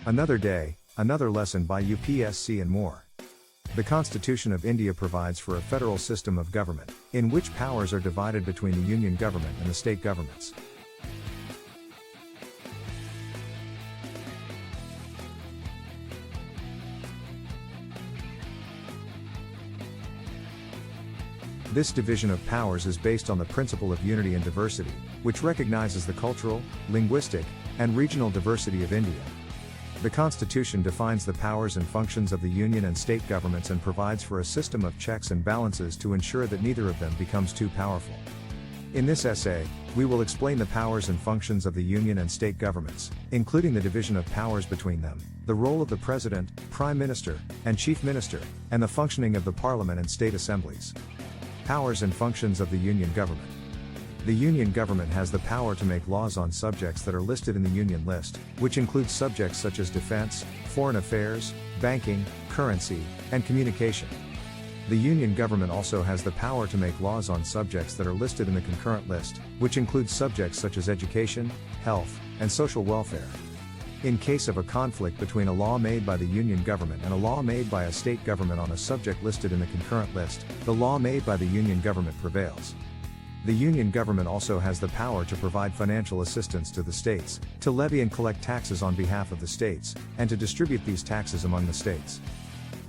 Another day, another lesson by UPSC and more. The Constitution of India provides for a federal system of government, in which powers are divided between the union government and the state governments. This division of powers is based on the principle of unity and diversity, which recognizes the cultural, linguistic, and regional diversity of India. The Constitution defines the powers and functions of the union and state governments and provides for a system of checks and balances to ensure that neither of them becomes too powerful. In this essay, we will explain the powers and functions of the union and state governments, including the division of powers between them, the role of the President, Prime Minister, and Chief Minister, and the functioning of the Parliament and State Assemblies. Powers and functions of the union government. The union government has the power to make laws on subjects that are listed in the union list, which includes subjects such as defense, foreign affairs, banking, currency, and communication. The union government also has the power to make laws on subjects that are listed in the concurrent list, which includes subjects such as education, health, and social welfare. In case of a conflict between a law made by the union government and a law made by a state government on a subject listed in the concurrent list, the law made by the union government prevails. The union government also has the power to provide financial assistance to the states, to levy and collect taxes on behalf of the states, and to distribute these taxes among the states.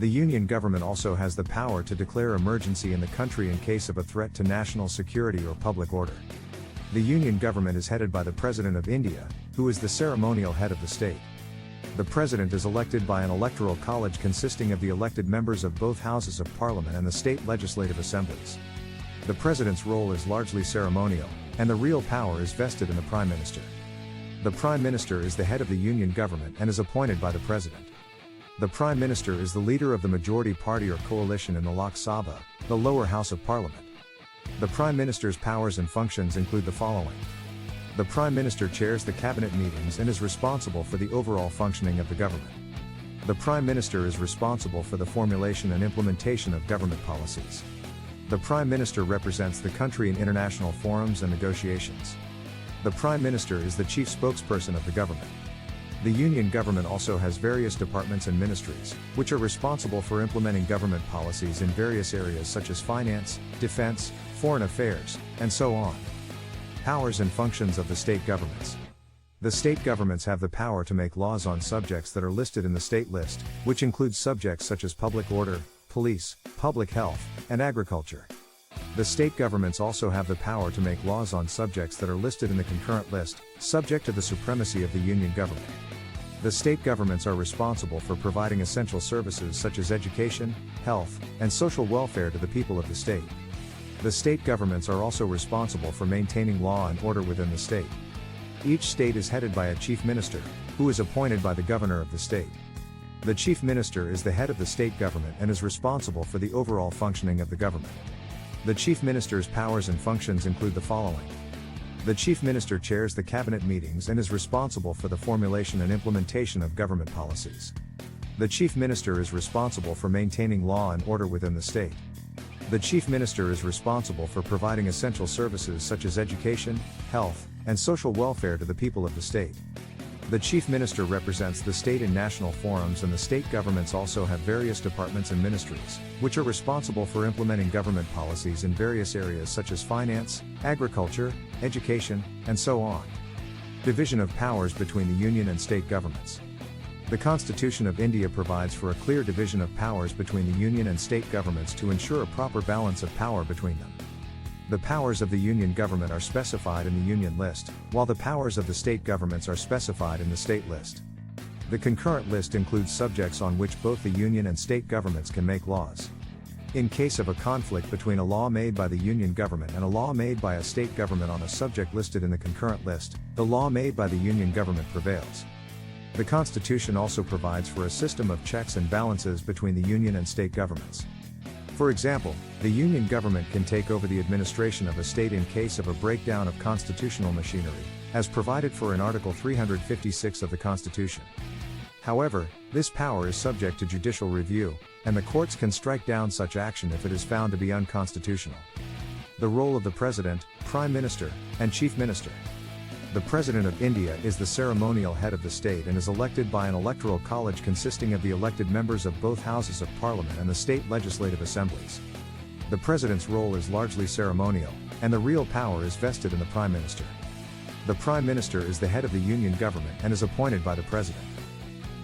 The union government also has the power to declare emergency in the country in case of a threat to national security or public order. The union government is headed by the President of India, who is the ceremonial head of the state. The President is elected by an electoral college consisting of the elected members of both houses of Parliament and the state legislative assemblies. The President's role is largely ceremonial, and the real power is vested in the Prime Minister. The Prime Minister is the head of the union government and is appointed by the President. The Prime Minister is the leader of the majority party or coalition in the Lok Sabha, the lower house of Parliament. The Prime Minister's powers and functions include the following. The Prime Minister chairs the cabinet meetings and is responsible for the overall functioning of the government. The Prime Minister is responsible for the formulation and implementation of government policies. The Prime Minister represents the country in international forums and negotiations. The Prime Minister is the chief spokesperson of the government. The union government also has various departments and ministries, which are responsible for implementing government policies in various areas such as finance, defense, foreign affairs, and so on. Powers and functions of the state governments. The state governments have the power to make laws on subjects that are listed in the state list, which includes subjects such as public order, police, public health, and agriculture. The state governments also have the power to make laws on subjects that are listed in the concurrent list, subject to the supremacy of the union government. The state governments are responsible for providing essential services such as education, health, and social welfare to the people of the state. The state governments are also responsible for maintaining law and order within the state. Each state is headed by a chief minister, who is appointed by the governor of the state. The chief minister is the head of the state government and is responsible for the overall functioning of the government. The chief minister's powers and functions include the following. The chief minister chairs the cabinet meetings and is responsible for the formulation and implementation of government policies. The chief minister is responsible for maintaining law and order within the state. The chief minister is responsible for providing essential services such as education, health, and social welfare to the people of the state. The chief minister represents the state in national forums, and the state governments also have various departments and ministries, which are responsible for implementing government policies in various areas such as finance, agriculture, education, and so on. Division of powers between the union and state governments. The Constitution of India provides for a clear division of powers between the union and state governments to ensure a proper balance of power between them. The powers of the union government are specified in the union list, while the powers of the state governments are specified in the state list. The concurrent list includes subjects on which both the union and state governments can make laws. In case of a conflict between a law made by the union government and a law made by a state government on a subject listed in the concurrent list, the law made by the union government prevails. The Constitution also provides for a system of checks and balances between the union and state governments. For example, the union government can take over the administration of a state in case of a breakdown of constitutional machinery, as provided for in Article 356 of the Constitution. However, this power is subject to judicial review, and the courts can strike down such action if it is found to be unconstitutional. The role of the President, Prime Minister, and Chief Minister. The President of India is the ceremonial head of the state and is elected by an electoral college consisting of the elected members of both houses of Parliament and the state legislative assemblies. The President's role is largely ceremonial, and the real power is vested in the Prime Minister. The Prime Minister is the head of the Union government and is appointed by the President.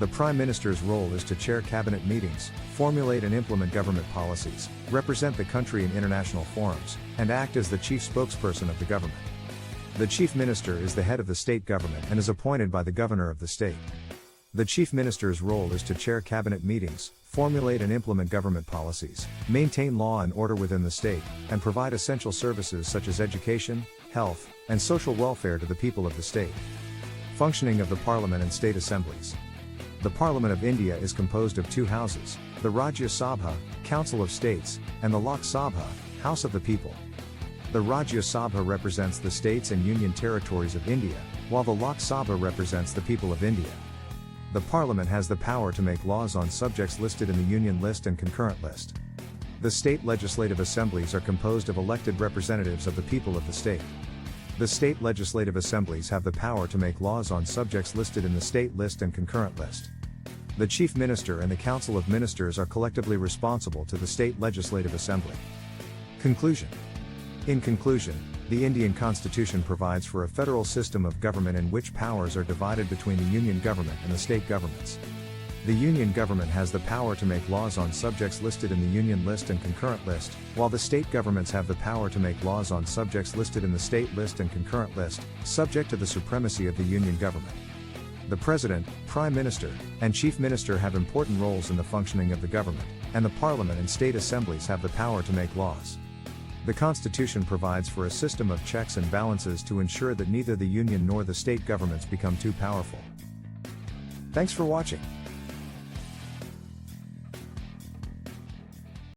The Prime Minister's role is to chair cabinet meetings, formulate and implement government policies, represent the country in international forums, and act as the chief spokesperson of the government. The Chief Minister is the head of the state government and is appointed by the Governor of the state. The Chief Minister's role is to chair cabinet meetings, formulate and implement government policies, maintain law and order within the state, and provide essential services such as education, health, and social welfare to the people of the state. Functioning of the Parliament and State Assemblies. The Parliament of India is composed of two houses, the Rajya Sabha, Council of States, and the Lok Sabha, House of the People. The Rajya Sabha represents the states and union territories of India, while the Lok Sabha represents the people of India. The Parliament has the power to make laws on subjects listed in the Union List and Concurrent List. The state legislative assemblies are composed of elected representatives of the people of the state. The state legislative assemblies have the power to make laws on subjects listed in the State List and Concurrent List. The Chief Minister and the Council of Ministers are collectively responsible to the State Legislative Assembly. Conclusion. In conclusion, the Indian Constitution provides for a federal system of government in which powers are divided between the Union government and the state governments. The Union government has the power to make laws on subjects listed in the Union List and Concurrent List, while the state governments have the power to make laws on subjects listed in the State List and Concurrent List, subject to the supremacy of the Union government. The President, Prime Minister, and Chief Minister have important roles in the functioning of the government, and the Parliament and state assemblies have the power to make laws. The Constitution provides for a system of checks and balances to ensure that neither the Union nor the state governments become too powerful. Thanks for watching.